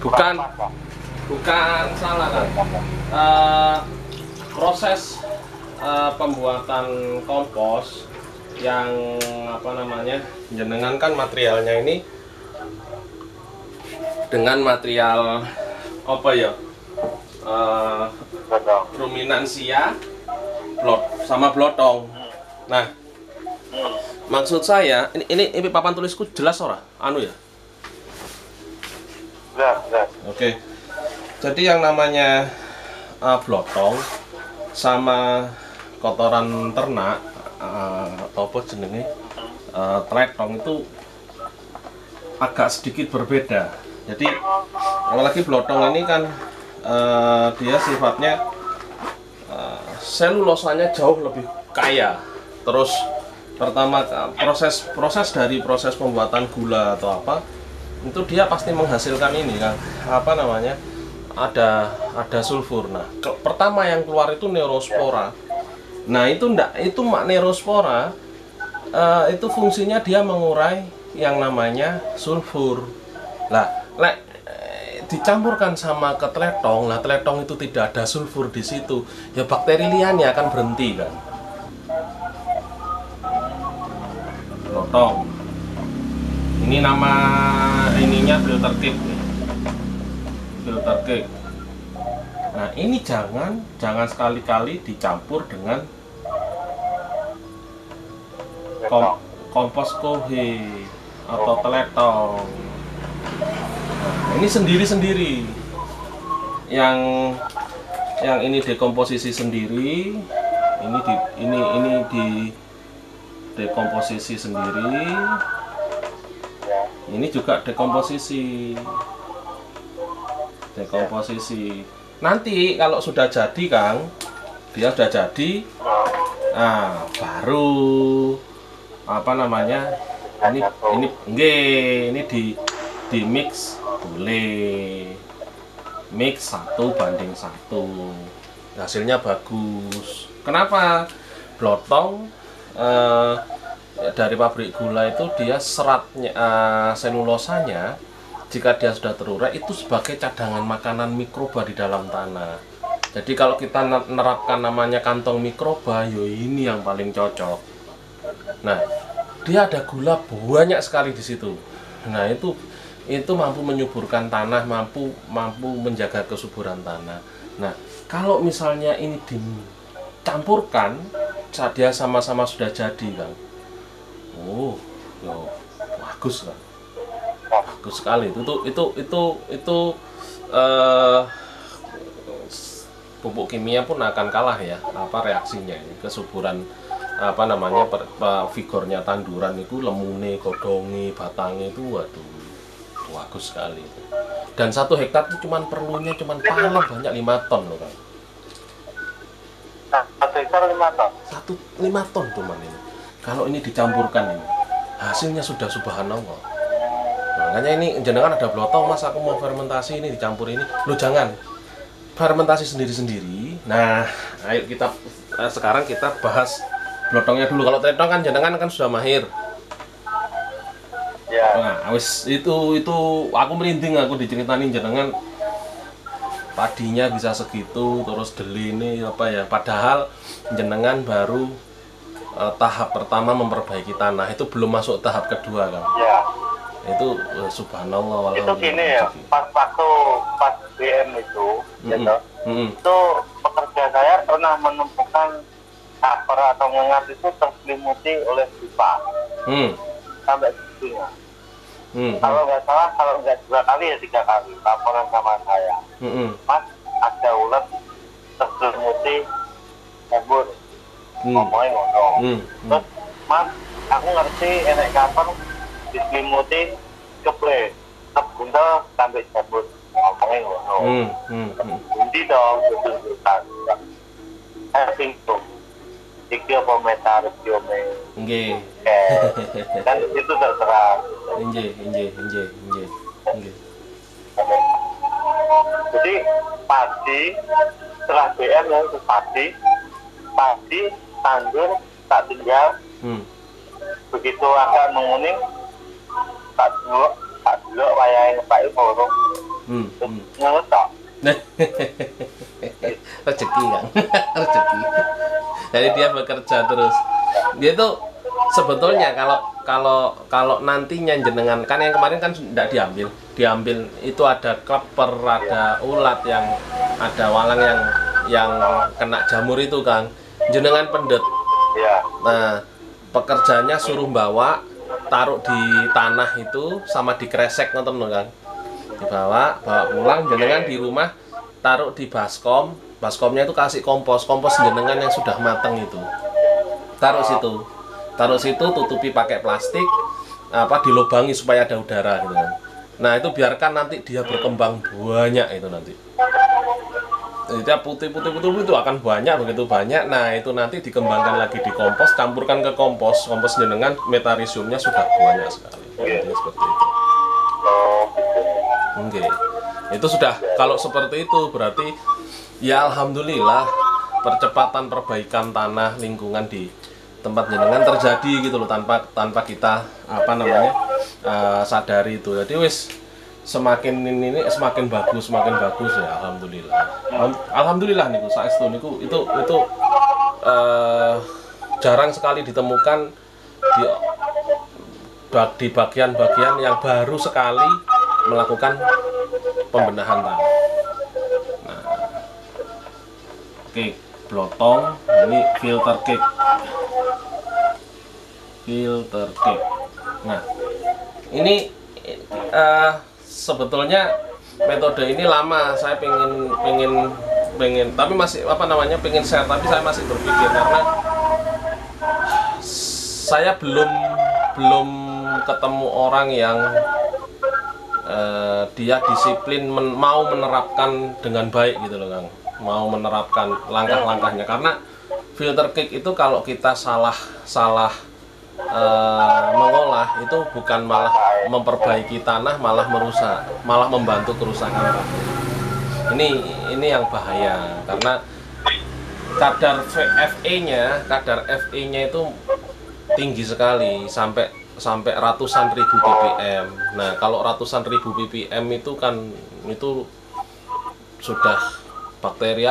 Bukan, bukan salah kan. Proses pembuatan kompos yang apa namanya, jenengan kan materialnya ini dengan material apa ya, ruminansia sama blotong. Nah, maksud saya ini papan tulisku jelas ora anu ya. Jelas. Oke. Jadi yang namanya blotong sama kotoran ternak atau apa jenenge tletong itu agak sedikit berbeda. Jadi apalagi blotong ini kan dia sifatnya selulosanya jauh lebih kaya. Terus pertama proses dari proses pembuatan gula atau apa itu dia pasti menghasilkan ini kan apa namanya, ada sulfur. Nah, pertama yang keluar itu neurospora. Nah, itu neurospora itu fungsinya dia mengurai yang namanya sulfur. Lah, dicampurkan sama ke tletong, lah tletong itu tidak ada sulfur di situ, ya bakteri liannya akan berhenti kan. Blotong. Ini nama ininya filter cake nih. Filter cake. Nah, ini jangan sekali-kali dicampur dengan kompos kohe atau tletong. Nah, ini sendiri-sendiri. Yang ini dekomposisi sendiri, ini di dekomposisi sendiri. Ini juga dekomposisi. Nanti kalau sudah jadi, Kang, dia sudah jadi, nah baru apa namanya, ini di mix, boleh mix 1:1, hasilnya bagus. Kenapa? Blotong dari pabrik gula itu dia seratnya, selulosanya jika dia sudah terurai itu sebagai cadangan makanan mikroba di dalam tanah. Jadi kalau kita menerapkan namanya kantong mikroba, yo ini yang paling cocok. Nah, dia ada gula banyak sekali di situ. Nah, itu mampu menyuburkan tanah, mampu menjaga kesuburan tanah. Nah, kalau misalnya ini dicampurkan, saat dia sama-sama sudah jadi, Kang. Oh, yo, bagus kan? Bagus sekali. Itu pupuk kimia pun akan kalah ya. Apa reaksinya ini? Kesuburan apa namanya, vigornya tanduran itu, lemune, godongi, batangnya itu, waduh, bagus sekali. Dan 1 hektar itu perlunya paling banyak 5 ton loh, Kang. 1 hektar 5 ton. 5 ton cuman ini. Kalau ini dicampurkan ini, hasilnya sudah subhanallah. Makanya ini jenengan ada blotong, Mas, aku mau fermentasi ini dicampur ini. Lo jangan. Fermentasi sendiri-sendiri. Nah, ayo kita sekarang kita bahas blotongnya dulu. Kalau tletong kan jenengan kan sudah mahir. Ya. Nah, wis itu aku merinding, aku diceritain jenengan padinya bisa segitu, terus deli ini apa ya, padahal jenengan baru tahap pertama memperbaiki tanah, itu belum masuk tahap kedua, Kang. Ya. Itu subhanallah. Itu gini ya, pas BM itu, itu pekerja saya pernah menemukan cover atau ngengat itu terselimuti oleh pipa sampai segitunya. Kalau nggak salah, kalau nggak 2 kali ya 3 kali laporan sama saya. Mas, ada ulat terselimuti kabur, ngomongin ngomong. Terus, Mas, aku ngerti enek kapan diselimuti keple, buntel sampai cabut, ngomongin ngomong. Bunti dong, betul-betul. Singgung. Iki apa metar biome. Nggih. Kan itu terserah. Nggih. Jadi padi setelah BM ya, itu padi tandur tak tinggal. Begitu agak menguning tak dulu wayahe Pak Ibu ngetok. Rezeki kan. Rezeki. Jadi dia bekerja terus. Dia itu sebetulnya kalau nantinya jenengan kan yang kemarin kan tidak diambil itu ada kleper, ada ulat yang ada walang yang kena jamur itu Kang, jenengan pendet. Ya. Nah pekerjanya suruh bawa taruh di tanah itu sama dikresek nonton Kang, bawa pulang, jenengan di rumah taruh di baskomnya itu kasih kompos jenengan yang sudah mateng itu taruh situ tutupi pakai plastik dilubangi supaya ada udara gitu kan. Nah itu biarkan nanti dia berkembang banyak itu nanti. Jadi putih itu akan begitu banyak. Nah itu nanti dikembangkan lagi di kompos, campurkan ke kompos jenengan metarisiumnya sudah banyak sekali. Jadi seperti itu. Oke. Itu sudah, kalau seperti itu berarti ya alhamdulillah percepatan perbaikan tanah lingkungan di tempat jenengan terjadi gitu loh, tanpa kita sadari itu. Jadi wis semakin bagus ya alhamdulillah niku saestu niku itu jarang sekali ditemukan di bagian-bagian yang baru sekali melakukan pembenahan tanah. Nah, oke, blotong ini filter cake. Nah, ini sebetulnya metode ini lama saya pengen tapi masih pengen share, tapi saya masih berpikir karena saya belum ketemu orang yang dia disiplin mau menerapkan dengan baik gitu loh Kang, mau menerapkan langkah-langkahnya. Karena filter cake itu kalau kita salah mengolah itu bukan malah memperbaiki tanah, malah merusak, malah membantu kerusakan tanah. Ini yang bahaya karena kadar Fe-nya itu tinggi sekali sampai ratusan ribu ppm. Nah kalau ratusan ribu ppm itu kan itu sudah bakteri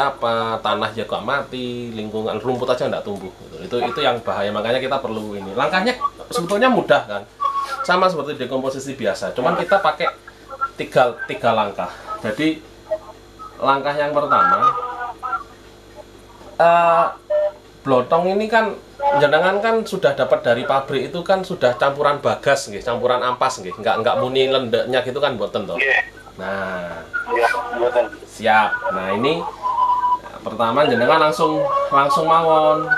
tanah juga mati, lingkungan rumput aja nggak tumbuh. Itu yang bahaya, makanya kita perlu ini. Langkahnya sebetulnya mudah kan, sama seperti dekomposisi biasa, cuman kita pakai tiga langkah. Jadi langkah yang pertama, blotong ini kan jenengan kan sudah dapat dari pabrik itu kan sudah campuran bagas nggih, campuran ampas nggih, nggak muni lendeknya gitu kan mboten toh. Nah, siap. Nah, ini pertama jenengan langsung mawon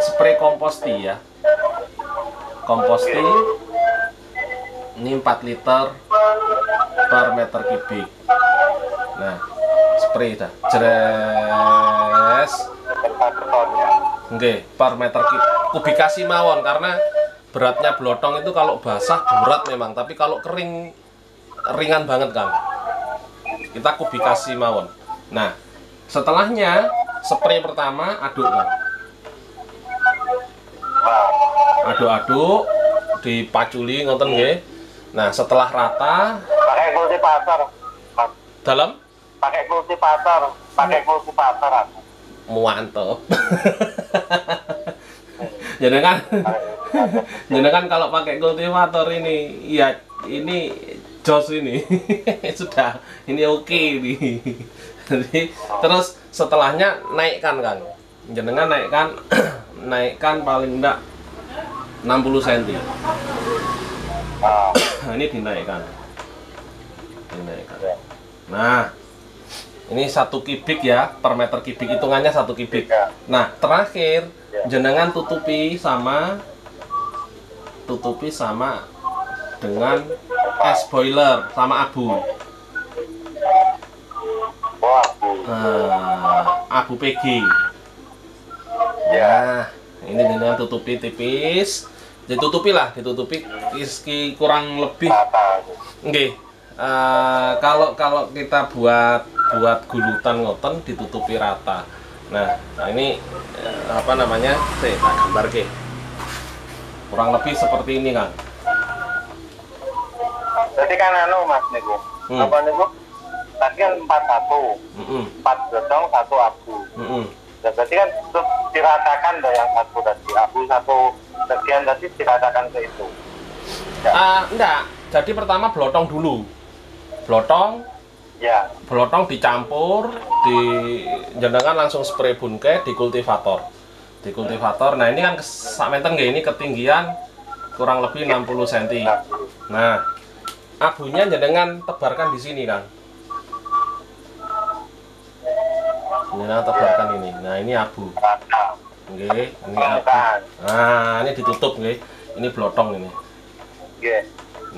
spray komposti ya. Komposti ini 4 liter per meter kubik. Nah, spray dah. Jres. Oke, per meter kubikasi mawon karena beratnya blotong itu kalau basah berat memang, tapi kalau kering ringan banget Kang. Kita kubikasi mawon. Nah, setelahnya spray pertama aduk Kang. Aduk dipaculi ngoten nggih. Nah, setelah rata pakai kultivator. Dalam pakai kultivator aku. Mantap. Jenengan kalau pakai kultivator ini ya ini jos ini sudah ini oke nih. Jadi terus setelahnya naikkan Kang. Jenengan naikkan paling enggak 60 cm. Ini dinaikkan. Nah, ini 1 kubik ya, per meter kubik, hitungannya 1 kubik. Nah, terakhir jenengan tutupi sama dengan es boiler sama abu. Abu PG. Ya, ini dengan tutupi tipis. Ditutupi kurang lebih. Nggih. Kalau kita buat gulutan ngoten ditutupi rata. Nah ini tak gambar ke. Kurang lebih seperti ini Kang. Jadi kan Mas niku. Apa niku? Tadi kan 41. 4 godong 1 abu. Ya, berarti kan diratakan loh yang satu tadi. Abu satu sekian tadi diratakan ke itu. Ya. Enggak. Jadi pertama blotong dulu. Blotong. Ya. Blotong dicampur, jenengan langsung spray bunke di kultivator. Di kultivator. Nah, ini kan sakmenten nggih, ini ketinggian kurang lebih 60 cm. Nah, abunya jenengan tebarkan di sini, Kang. Jenengan tebarkan ini. Nah, ini abu. Nggih, ini abu. Nah, ini ditutup nggih. Ini blotong ini. Nggih.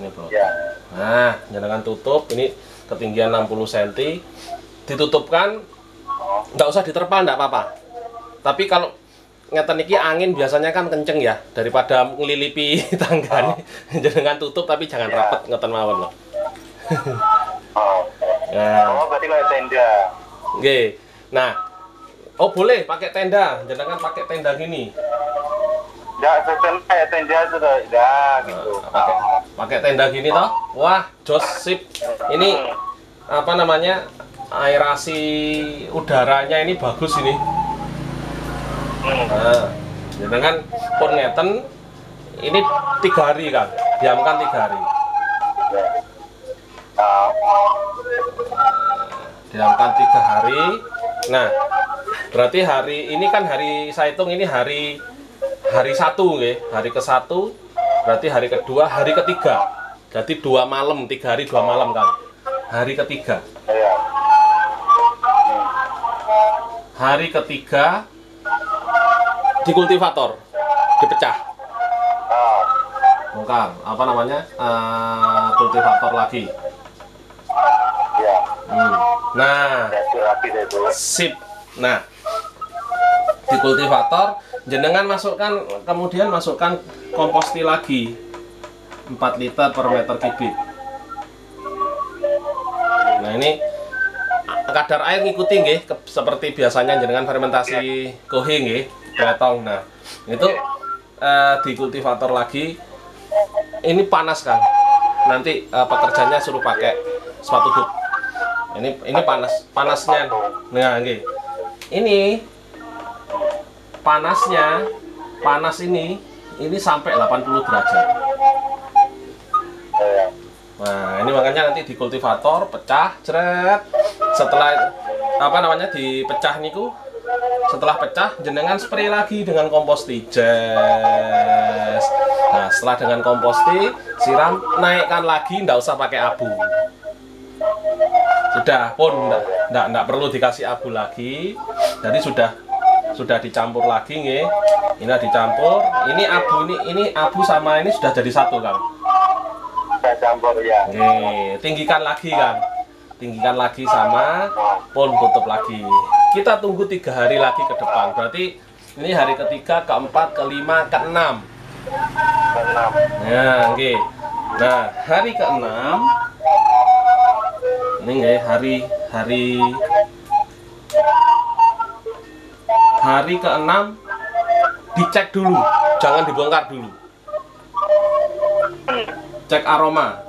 Ini blotong. Nah, jenengan tutup ini ketinggian 60 cm. Ditutupkan. Nggak usah diterpal, nggak apa-apa. Tapi kalau ngeten iki angin biasanya kan kenceng ya, daripada ngelilipi tangga nih. Jenengan tutup tapi jangan rapet ngeten mawon loh. Nah, berarti kayak tenda. Nggih. Nah, boleh pakai tenda, jenengan pakai tenda gini. Ya, sistem kayak tenda sudah, ya gitu. Pakai tenda gini toh. Wah, jos sip. Ini apa namanya? Aerasi udaranya ini bagus ini. Nah, jenengan pun ngeten ini 3 hari kan, diamkan 3 hari. Diamkan 3 hari. Nah, berarti hari ini kan hari saya hitung ini hari 1 nggih, hari ke-1 berarti hari kedua, hari ketiga. Jadi 2 malam, 3 hari 2 malam kan. Hari ketiga. Hari ketiga di kultivator dipecah. Bongkar, apa namanya? Kultivator lagi. Nah, sip. Nah, di kultivator jenengan masukkan, kemudian masukkan komposti lagi 4 liter per meter kubik. Nah, ini kadar air ngikuti nggih seperti biasanya jenengan fermentasi kohe nggih, betong. Nah, itu di kultivator lagi. Ini panas kan. Nanti pekerjanya suruh pakai sepatu boot. Ini panasnya. Nah, nggih. Ini panasnya, panas ini sampai 80 derajat. Nah, ini makanya nanti di kultivator pecah, jeret. Setelah apa namanya dipecah niku, setelah pecah jenengan spray lagi dengan komposti. Jes. Nah, setelah dengan komposti siram, naikkan lagi, ndak usah pakai abu. Sudah pun ndak perlu dikasih abu lagi. Jadi sudah dicampur lagi nggih. Ini dicampur, ini abu sama ini sudah jadi satu, Kang. Sudah campur ya. Oke, tinggikan lagi, Kang. Tinggikan lagi sama pun tutup lagi. Kita tunggu 3 hari lagi ke depan. Berarti ini hari ketiga, keempat, kelima, keenam. Ya, oke. Nah, hari ke-6 ini nggih, hari ke-6 dicek dulu, jangan dibongkar dulu. Cek aroma.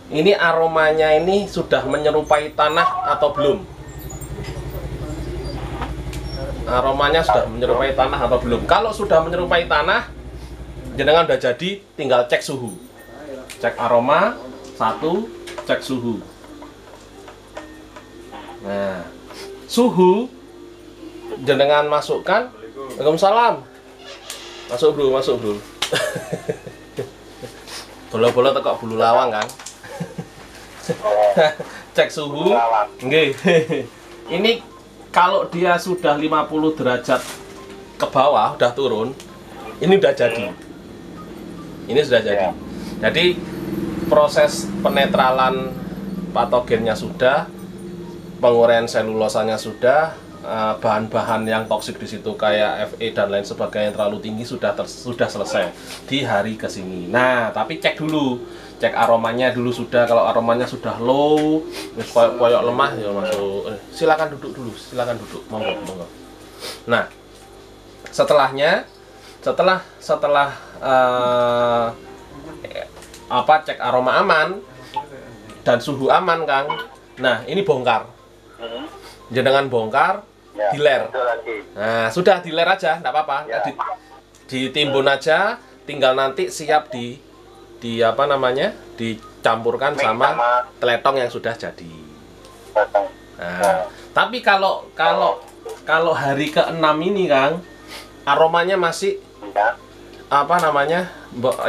Ini aromanya ini sudah menyerupai tanah atau belum? Aromanya sudah menyerupai tanah atau belum? Kalau sudah menyerupai tanah, jenengan udah jadi, tinggal cek suhu. Cek aroma, 1, cek suhu. Nah, suhu jenengan masukkan. Waalaikumsalam. Masuk bro. Bola-bola tekok bulu lawang kan. Cek suhu. Nggih. Ini kalau dia sudah 50 derajat ke bawah, udah turun, ini udah jadi. Ini sudah jadi. Jadi proses penetralan patogennya sudah, penguraian selulosanya sudah, bahan-bahan yang toksik di situ kayak Fe dan lain sebagainya yang terlalu tinggi sudah selesai di hari kesini. Nah, tapi cek dulu, cek aromanya dulu sudah. Kalau aromanya sudah low, koyok lemah ya masuk. Silakan duduk dulu, silakan duduk, monggo. Nah, setelah cek aroma aman dan suhu aman, Kang. Nah, ini bongkar. Jenengan bongkar, Ya, diler. itu lagi. Nah, sudah diler aja, enggak apa-apa. Ya. Ditimbun aja, tinggal nanti siap di apa namanya? Dicampurkan Mix sama sama teletong yang sudah jadi. batang. Nah, tapi kalau hari ke-6 ini, Kang, aromanya masih Ya. apa namanya?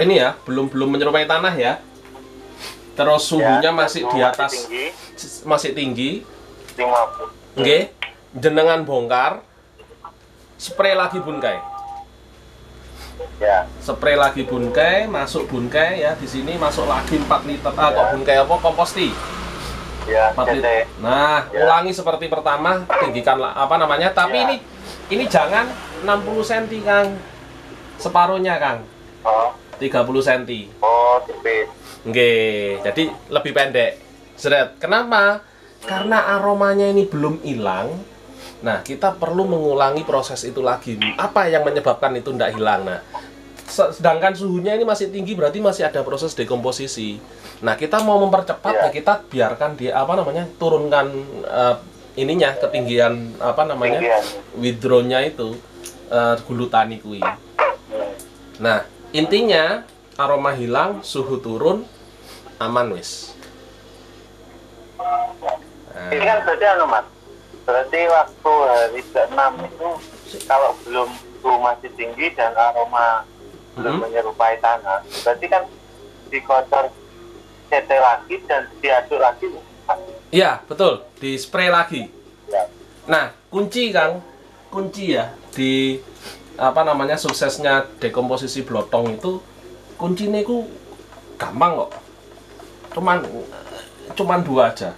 Ini ya, belum menyerupai tanah ya. Terus suhunya masih di atas, masih tinggi. 50. Nggih, jenengan bongkar, spray lagi bunkai. Ya. Spray lagi bunkai, masuk bunkai ya, di sini masuk lagi 4 liter. Kok bunkai apa? Komposti. Ya, 4 liter. CT. Nah, Ya. ulangi seperti pertama, tinggikan apa namanya? Tapi Ya. ini jangan 60 cm, Kang. Separuhnya, Kang. Oh, 30 cm. oh, tipis. Nggih, jadi lebih pendek. Seret. Kenapa? Karena aromanya ini belum hilang. Nah, kita perlu mengulangi proses itu lagi. Apa yang menyebabkan itu tidak hilang? Nah, sedangkan suhunya ini masih tinggi, berarti masih ada proses dekomposisi. Nah, kita mau mempercepat ya, kita biarkan dia apa namanya? Turunkan ininya, ketinggian apa namanya? Withdraw-nya itu glutani kui. Nah, intinya aroma hilang, suhu turun, aman wis. Ini kan berarti Mas. Berarti waktu hari ke-6 itu kalau belum suhu masih tinggi dan aroma belum menyerupai tanah, berarti kan dikocor CT lagi dan diaduk lagi. Iya, betul. Di spray lagi. Ya. Nah, kunci Kang, kunci ya di apa namanya suksesnya dekomposisi blotong itu, kuncinya itu gampang kok. Cuman 2 aja.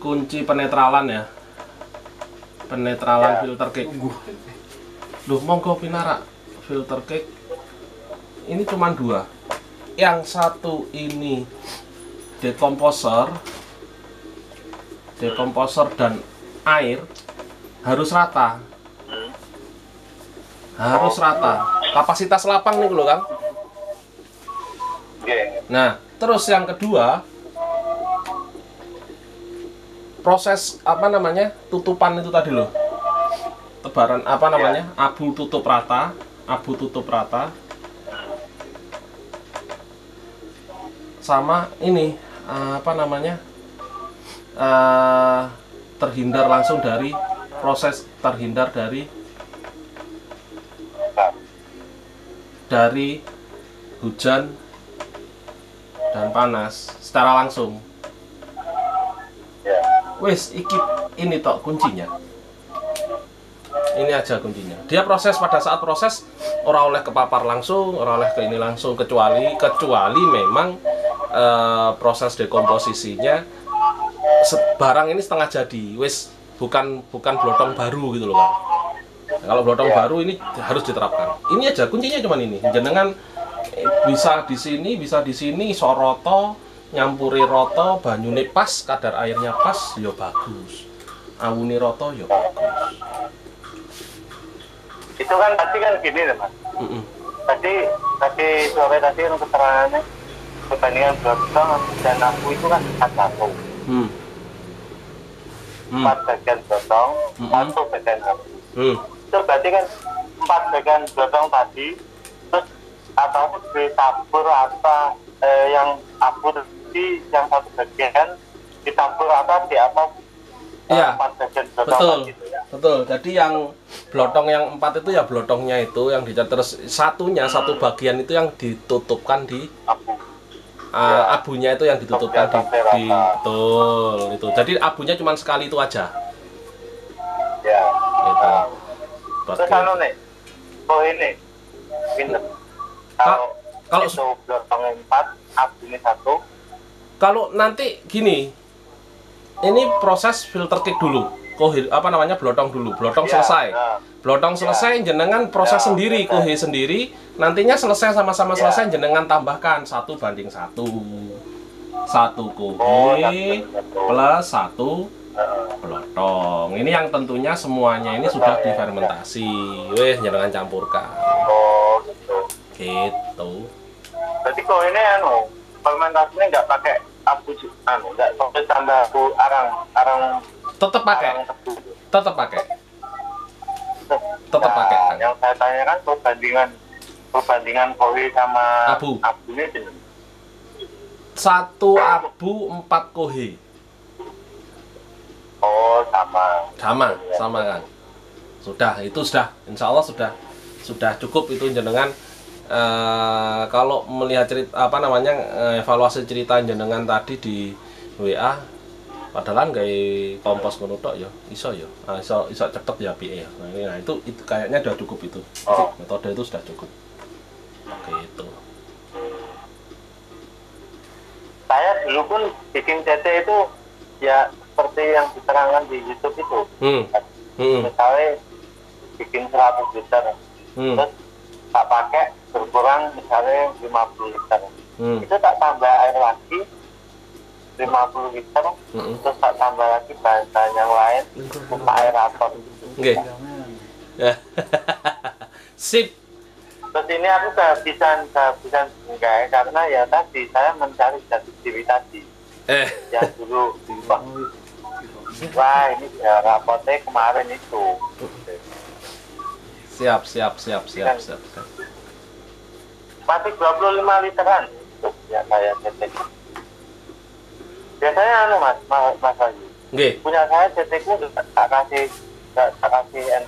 Kunci penetralan ya. Penetralan filter cake. Duh, monggo pinara. Filter cake. Ini cuman 2. Yang satu ini dekomposer dan air harus rata. Harus rata. Kapasitas lapang nih loh, Kang. Nah, terus yang kedua, proses apa namanya? Tutupan itu tadi loh. Tebaran apa namanya? Abu tutup rata. Sama ini apa namanya? Terhindar langsung dari proses, terhindar dari hujan dan panas secara langsung. Wes, ini tok kuncinya. Ini aja kuncinya. Dia proses, pada saat proses ora oleh kepapar langsung, ora oleh ke ini langsung, kecuali memang proses dekomposisinya barang ini setengah jadi. Wes, bukan blotong baru gitu loh, Kang. Kalau blotong baru ini harus diterapkan. Ini aja kuncinya, cuman ini. Jenengan bisa di sini soroto, nyampuri roto, banyune pas, kadar airnya pas, ya bagus. Awuni roto ya bagus. Itu kan tadi kan gini loh, Mas. Tadi sore tadi yang keterangannya perbandingan blotong dan aku itu kan 1. 4 bagian blotong, 1 bagian abu. Itu berarti kan 4 bagian blotong tadi, terus atau ditabur apa yang abu tadi, yang 1 bagian ditabur apa di atas. Iya, 4 bagian blotong betul, gitu, ya? betul. Jadi yang blotong yang 4 itu ya blotongnya itu yang dicat, terus satu bagian itu yang ditutupkan di Abu. abunya itu yang ditutupkan di betul itu. Jadi abunya cuma sekali itu aja. Ya. Itu. Terus anu nih, ini pinter. Kalau itu blotong 4, abu ini 1. Kalau nanti gini, ini proses filter cake dulu, apa namanya, blotong dulu, blotong selesai. Blotong selesai, jenengan proses sendiri, kohe sendiri. Nantinya selesai, sama-sama selesai, jenengan tambahkan 1:1. 1 kohe plus 1 blotong. Ini yang tentunya semuanya ini sudah difermentasi. Weh, jenengan campurkan. Oh, gitu. Gitu. Berarti kok ini fermentasinya nggak pakai nggak pakai tambah arang Tetap pakai. arang tebu. Tetap pakai. Tetap pakai, Kang. Yang saya tanyakan perbandingan kohi sama Abu. ini gini. 1 abu 4 kohe. Oh, sama Kan. Sudah, itu sudah, insya Allah sudah cukup itu jenengan. Kalau melihat cerita evaluasi cerita jenengan tadi di WA, padahal kayak kompos ngono tok ya, iso ya. Iso cepet ya piye ya. Nah, itu kayaknya udah cukup itu. Metode itu sudah cukup. Oke, itu. Saya dulu pun bikin CT itu ya seperti yang diterangkan di YouTube itu. Misalnya bikin 100 liter, terus tak pakai berkurang misalnya 50 liter. Itu tak tambah air lagi 50 liter, terus tak tambah lagi bahan yang lain, buka aerator. Oke. Sip. Terus ini aku kehabisan enggak, karena ya tadi saya mencari jati diri tadi. Yang dulu wah ini ya rapotnya kemarin itu. Siap. Masih 25 literan untuk yang saya cetek. Biasanya Mas Ayu. Nggih. Punya saya cetekku tak kasih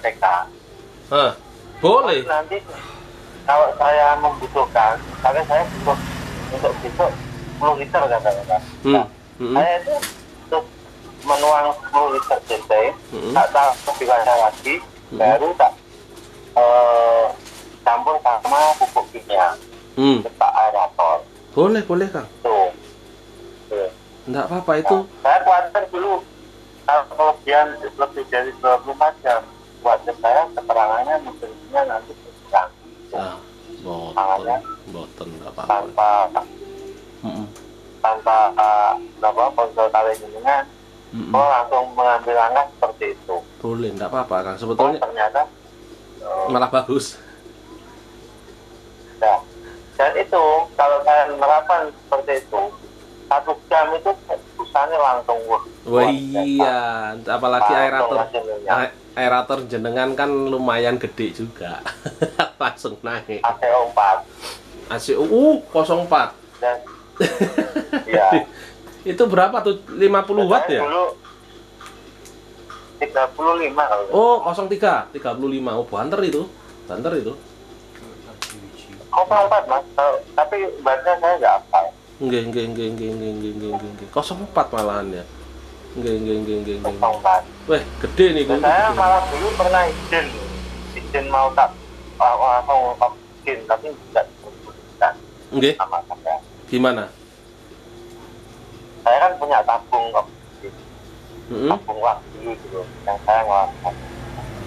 NPK. Boleh. Nanti kalau saya membutuhkan, karena saya butuh untuk besok 10 liter kata-kata. Saya itu untuk menuang 10 liter CT, tak tahu dikasih lagi, baru tak campur sama pupuk kimia, tak aerator. Boleh Kang. Tuh. Enggak apa-apa itu. Saya khawatir dulu kalau kelebihan lebih dari 24 jam, khawatir saya keterangannya nutrisinya nanti berkurang. Boten enggak apa-apa. Tanpa konsultasi jenengan, langsung mengambil langkah seperti itu. Boleh, enggak apa-apa Kang. Sebetulnya ternyata malah bagus. Nah, dan itu kalau saya menerapkan seperti itu, 1 jam itu usahanya langsung Wah iya, apalagi aerator jenengan kan lumayan gede juga. Langsung naik. ACO 4. ACO 04. Dan ya. Itu berapa tuh? 50 watt ya? Dulu 35 kalau. Oh, 03, 35. Oh, banter itu. 04 Mas. Tapi bahannya saya nggak hafal. Enggak. 04 malahan ya. Enggak. 04. Weh, gede nih Dan saya malah dulu pernah izin mau tak langsung izin, tapi tidak diperbolehkan. Nggih. Sama saya. Gimana? Saya kan punya tabung oksigen. Tabung waktu gitu yang saya ngelakukan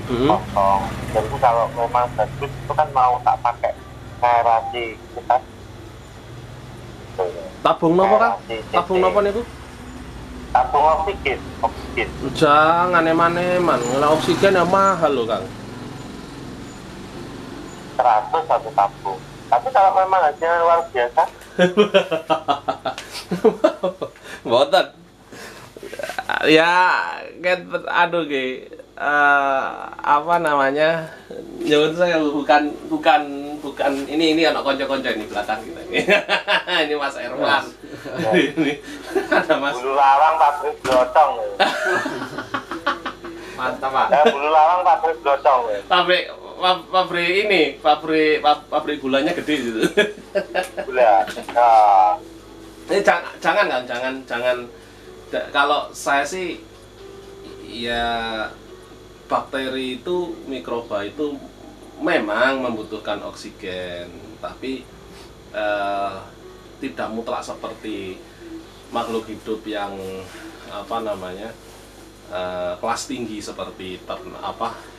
kosong. Jadi kalau memang bagus itu kan mau tak pakai aerasi kita. Tabung nopo Kang? Tabung nopo niku? Tabung oksigen. Jangan eman-eman, ngela oksigen ya mahal loh Kang. 100 satu tabung. Tapi kalau memang hasilnya luar biasa, boten. Ya, aduh apa namanya? Nyuwun saya bukan ini anak konco-konco ini belakang kita. Ini Mas Erwan. Ini ada Mas. Bulu lawang pabrik glotong. Mantap, Pak. Bulu lawang pabrik glotong. Pabrik gulanya gede gitu. Gula. Nah. Jangan. Kalau saya sih ya bakteri itu, mikroba itu memang membutuhkan oksigen, tapi tidak mutlak seperti makhluk hidup yang kelas tinggi seperti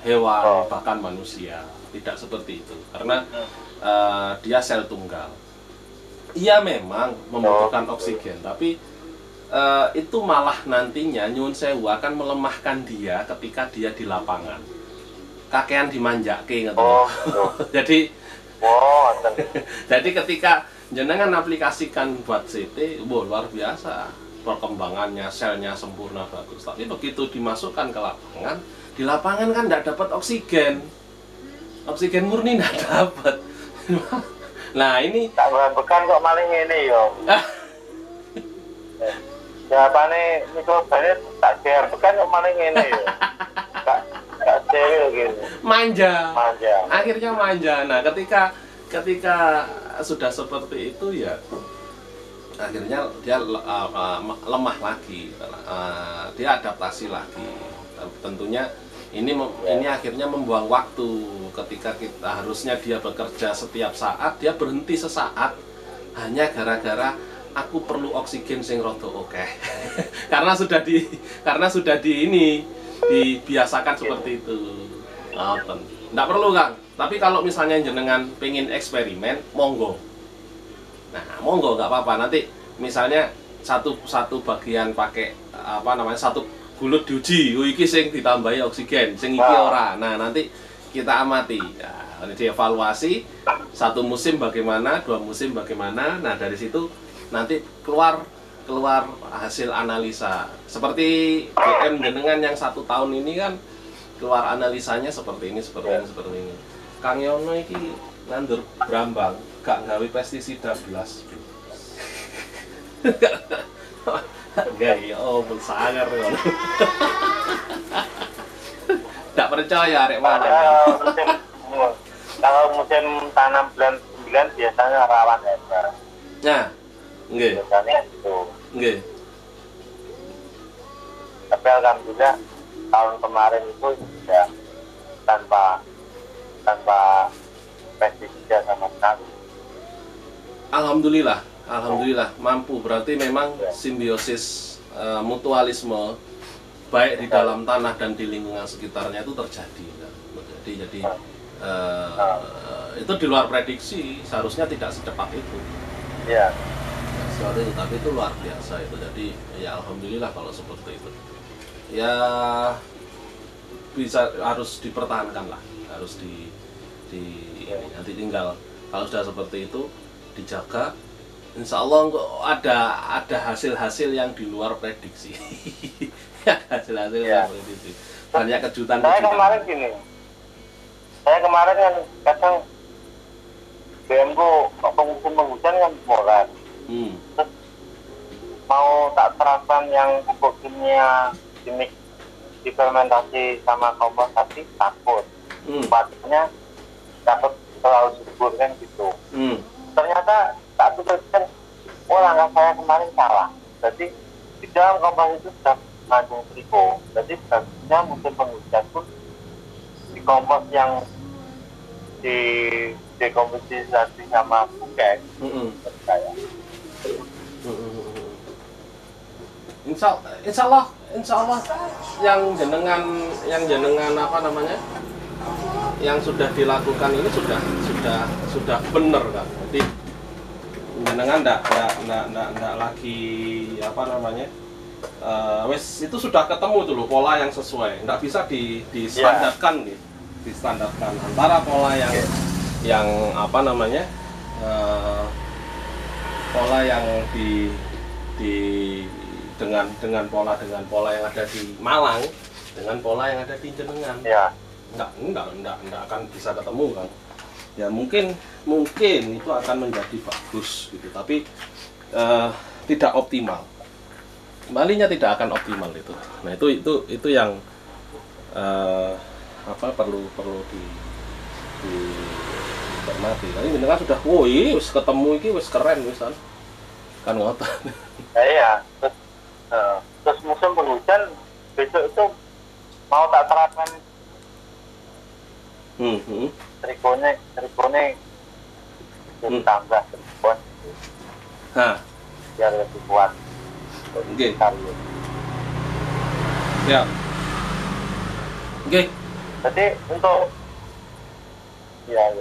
hewan, bahkan manusia. Tidak seperti itu, karena dia sel tunggal. Ia memang membutuhkan oksigen, tapi itu malah nantinya nyuwun sewu akan melemahkan dia ketika dia di lapangan. Kakean dimanjake gitu. Jadi Wow, Jadi ketika jenengan aplikasikan buat CT, wow, luar biasa perkembangannya, selnya sempurna bagus. Tapi begitu dimasukkan ke lapangan, di lapangan kan tidak dapat oksigen murni tidak dapat. Nah ini tak bekan kok maling ini yo. Jawabannya mikrobanya tak bekan kok maling ini yo. Gak steril gitu. Manja. Akhirnya manja. Nah ketika sudah seperti itu ya akhirnya dia lemah lagi, dia adaptasi lagi. Tentunya ini akhirnya membuang waktu. Ketika kita harusnya dia bekerja setiap saat, dia berhenti sesaat hanya gara-gara aku perlu oksigen sing rada oke. karena sudah dibiasakan seperti itu. Nggak perlu Kang. Tapi kalau misalnya jenengan pengen eksperimen, monggo. Nah, monggo nggak apa-apa. Nanti misalnya satu bagian pakai satu gulut diuji, iki sing ditambahi oksigen, sing iki ora. Nah, nanti kita amati. Nah, dievaluasi satu musim bagaimana, 2 musim bagaimana. Nah, dari situ nanti keluar hasil analisa. Seperti BM jenengan yang 1 tahun ini kan keluar analisanya seperti ini. Kang Yono iki nandur brambang, gak gawe pestisida belas. Enggak ya, sangar ya. Tak percaya arek mana. Kalau musim tanam bulan 9 biasanya rawan ya. Nah, nggih. Biasanya itu. Nggih. Tapi alhamdulillah tahun kemarin itu sudah tanpa pestisida sama sekali. Alhamdulillah mampu. Berarti memang simbiosis mutualisme baik di dalam tanah dan di lingkungan sekitarnya itu terjadi. Jadi itu di luar prediksi, seharusnya tidak secepat itu. Iya. Tapi itu luar biasa itu. Jadi ya alhamdulillah kalau seperti itu. Ya harus dipertahankan lah, harus nanti tinggal kalau sudah seperti itu dijaga, insya Allah ada hasil-hasil yang di luar prediksi. Hasil-hasil yang prediksi, banyak kejutan. Saya kemarin kan kadang BM ku waktu musim penghujan kan morat. Terus mau tak terapkan yang pupuk kimia difermentasi sama kompos, tapi takut tempatnya takut terlalu subur kan gitu. Ternyata tak teruskan, langkah saya kemarin salah. Jadi di dalam kompos itu sudah mengandung triko. Jadi seharusnya musim penghujan pun di kompos yang dekomposisi sama buket percaya. Insya Allah yang jenengan yang sudah dilakukan ini sudah benar kan. Jadi jenengan ndak lagi itu sudah ketemu dulu pola yang sesuai. Ndak bisa distandarkan gitu. Distandarkan antara pola pola yang dengan pola yang ada di Malang dengan pola yang ada di jenengan. Ya. Enggak akan bisa ketemu kan. Ya mungkin itu akan menjadi bagus gitu, tapi tidak optimal. Kembalinya tidak akan optimal itu. Nah, itu yang perlu dicermati. Tapi jenengan sudah wis ketemu iki wis keren wis kan ngotot. Iya. Terus musim penghujan besok itu mau tak terapkan trikonya ditambah trikon biar lebih kuat. Oke. Ya. Oke. Jadi untuk ya.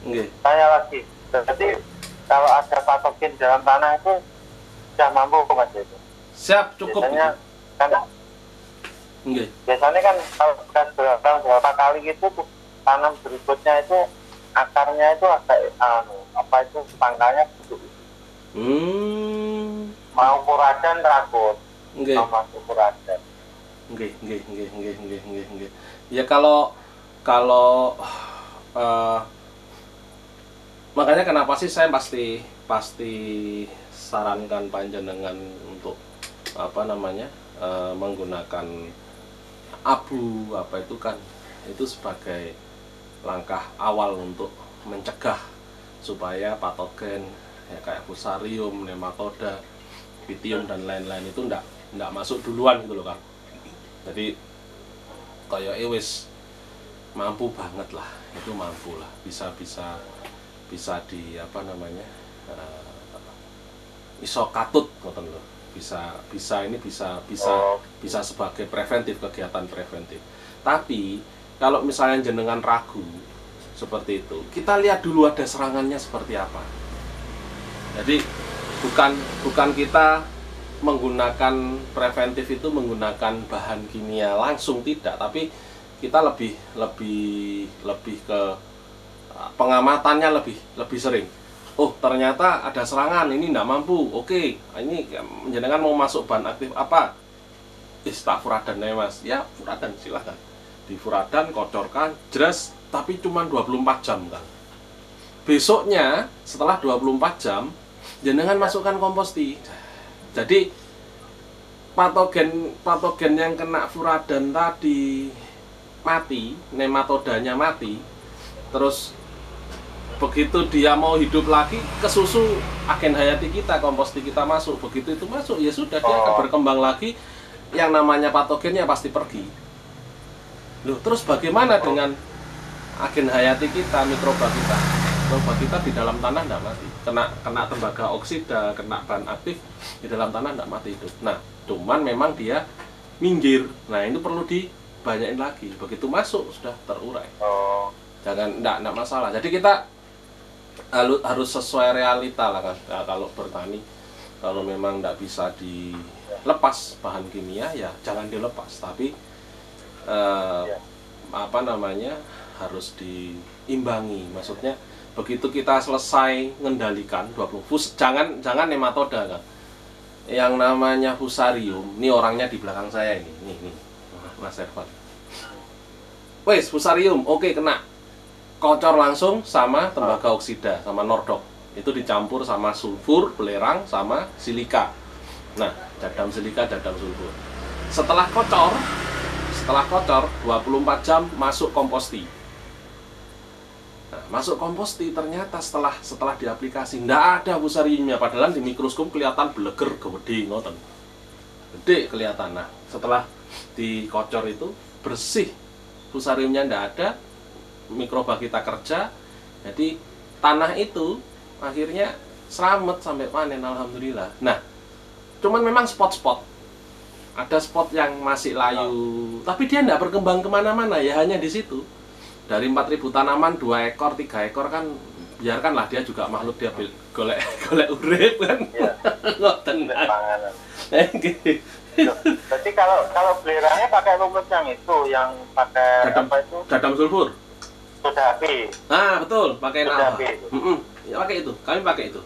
Oke. Tanya lagi. Jadi kalau ada patogen dalam tanah itu sudah mampu Mas itu? Siap, cukup. Biasanya kan Nggih. Biasanya kan kalau bekas berapa kali gitu tanam berikutnya itu akarnya itu agak apa itu pangkalnya busuk. Mau furadan takut. Nggih. Mau masuk furadan. Nggih. Ya kalau makanya kenapa sih saya pasti sarankan panjenengan untuk apa namanya menggunakan abu apa itu kan itu sebagai langkah awal untuk mencegah supaya patogen ya kayak fusarium, nematoda, pitium dan lain-lain itu ndak masuk duluan gitu loh kan. Jadi kayak wis mampu banget lah, itu mampu lah, bisa di apa namanya iso katut ngoten lho. Bisa sebagai preventif, kegiatan preventif. Tapi kalau misalnya jenengan ragu seperti itu, kita lihat dulu ada serangannya seperti apa. Jadi bukan kita menggunakan preventif itu menggunakan bahan kimia langsung, tidak, tapi kita lebih ke pengamatannya lebih sering. Oh, ternyata ada serangan, ini tidak mampu. Oke, ini jenengan mau masuk bahan aktif apa? Tak furadan ya mas. Ya, furadan silahkan. Di furadan, kocorkan, jelas, tapi cuma 24 jam kan. Besoknya, setelah 24 jam, jenengan masukkan komposti. Jadi, patogen yang kena furadan tadi mati, nematodanya mati, terus begitu dia mau hidup lagi, kesusu agen hayati kita, komposti kita masuk. Begitu itu masuk, ya sudah, dia akan berkembang lagi. Yang namanya patogennya pasti pergi. Loh, terus bagaimana dengan agen hayati kita, mikroba kita? Mikroba kita di dalam tanah tidak mati. Kena tembaga oksida, kena bahan aktif, di dalam tanah tidak mati itu. Nah, cuman memang dia minggir. Nah, itu perlu dibanyain lagi. Begitu masuk sudah terurai. Jangan, enggak masalah. Jadi kita harus sesuai realita lah kan. Nah, kalau bertani, kalau memang enggak bisa dilepas bahan kimia, ya jangan dilepas. Tapi apa namanya, harus diimbangi. Maksudnya begitu kita selesai mengendalikan 20 jangan nematoda kan. Yang namanya fusarium, ini orangnya di belakang saya ini, nih Mas Ervan. Wes, fusarium, oke, kena. Kocor langsung sama tembaga oksida, sama nordok. Itu dicampur sama sulfur, belerang, sama silika. Nah, jadam silika, jadam sulfur. Setelah kocor 24 jam masuk komposti. Nah, masuk komposti ternyata setelah diaplikasi ndak ada fusariumnya, padahal di mikroskop kelihatan beleger gede ngoten. Gede kelihatan. Nah, setelah dikocor itu bersih, fusariumnya ndak ada, mikroba kita kerja, jadi tanah itu akhirnya selamat sampai panen, alhamdulillah. Nah, cuman memang spot-spot, ada spot yang masih layu, tapi dia tidak berkembang kemana-mana, ya hanya di situ. Dari 4.000 tanaman 2 ekor 3 ekor kan biarkanlah, dia juga makhluk, dia golek urip kan. Iya. Ngoten. Berarti kalau belerangnya pakai rumput yang itu, yang pakai apa itu? Jadam sulfur. Soda api. Ah, betul, pakai soda api. Ya, pakai itu. Kami pakai itu.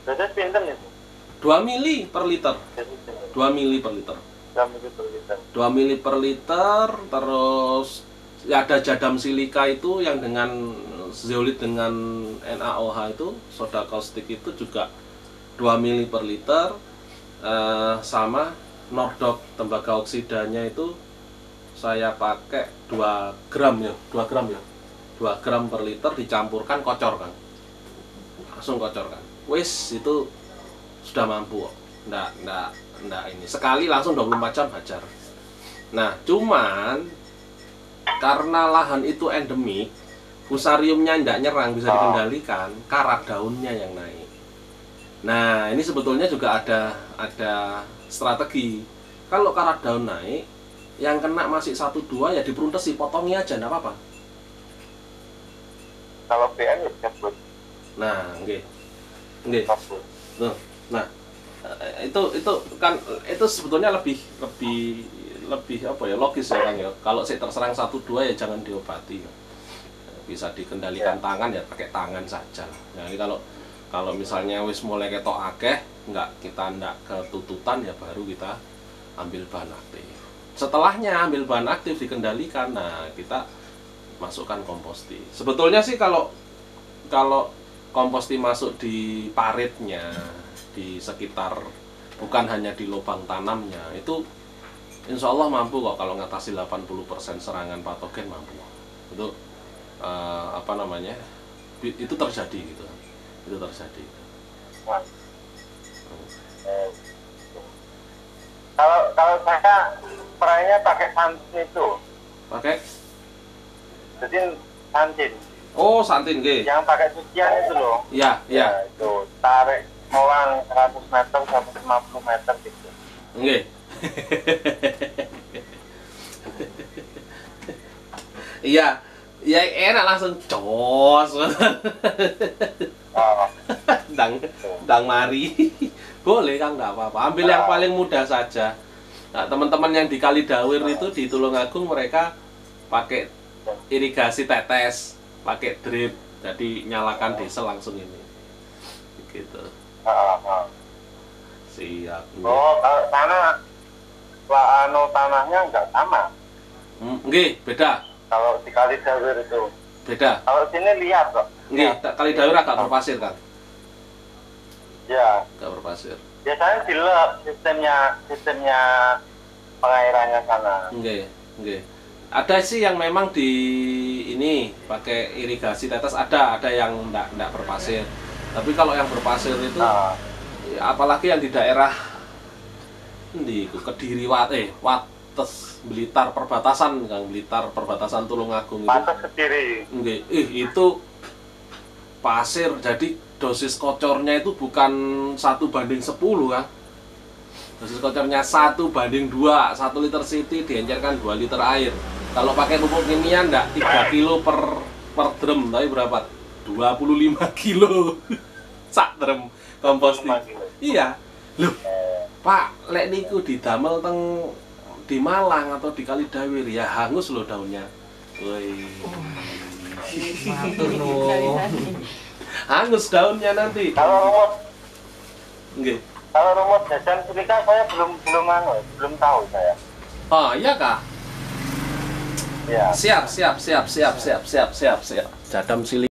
Berarti pinten itu? 2 mili per liter. 2 mili per liter. 2 mili per liter, terus ya ada jadam silika itu yang dengan zeolit dengan NaOH itu, soda kaustik itu juga 2 mili per liter, sama nordok tembaga oksidanya itu saya pakai 2 gram ya, 2 gram per liter, dicampurkan, kocorkan, langsung kocorkan. Wis, itu sudah mampu kok. Nggak ini sekali langsung 24 jam hajar. Nah, cuman karena lahan itu endemik, fusariumnya tidak nyerang, bisa dikendalikan, karat daunnya yang naik. Nah, ini sebetulnya juga ada strategi. Kalau karat daun naik, yang kena masih 1-2 ya diperuntesi, potongi aja, enggak apa-apa. Kalau BN ya cabut. Nah, nggih. Nah, itu kan itu sebetulnya lebih apa ya, logis ya Kang ya. Kalau saya terserang 1-2 ya jangan diobati. bisa dikendalikan tangan ya pakai tangan saja. Nah ini kalau misalnya wis mulai ketok akeh, kita ndak ketututan ya baru kita ambil bahan aktif. Setelahnya ambil bahan aktif dikendalikan, nah kita masukkan komposti. Sebetulnya sih kalau komposti masuk di paritnya, di sekitar, bukan hanya di lubang tanamnya, itu insya Allah mampu kok kalau ngatasi 80% serangan patogen, mampu. Itu itu terjadi gitu. Itu terjadi. Kalau saya spraynya pakai santin itu. Pakai? Jadi santin. Oh, santin nggih. Yang pakai cucian itu loh. Iya, iya. Ya, itu tarik molang 100 meter sampai 50 meter gitu. Nggih. Iya, ya enak langsung jos. Oh. Dang mari. Boleh Kang, enggak apa-apa. Ambil yang paling mudah saja. Nah, teman-teman yang di Kalidawir itu di Tulungagung mereka pakai irigasi tetes, pakai drip. Jadi nyalakan diesel langsung ini. Gitu. Siap. Oh, kalau tanah tanahnya enggak sama. Nggih, beda. Kalau di Kalidawir itu Beda. kalau sini lihat kok. Nggih, Kalidawir agak berpasir kan? Ya. Agak berpasir. Biasanya dilep sistemnya pengairannya sana. Nggih, nggih. Ada sih yang memang di ini pakai irigasi tetes, ada yang enggak berpasir. Tapi kalau yang berpasir itu apalagi yang di daerah di Kediri Wates Blitar perbatasan, Kang, Blitar perbatasan Tulungagung itu. Wates Kediri. Nggih, itu pasir, jadi dosis kocornya itu bukan 1:10 kan. Dosis kocornya 1:2, 1 liter city diencerkan 2 liter air. Kalau pakai pupuk kimia enggak 3 kilo per drum, tapi berapa? 25 kilo sak drum komposting. Iya. Loh, Pak, lek niku didamel di Malang atau di Kalidawir ya hangus loh daunnya. Woi. Matur nuwun. Hangus daunnya nanti. Kalau rumus, nggih. Kalau rumus jajan silika saya belum tahu saya. Oh, iya Kak. Ya. Siap. Jadam silika.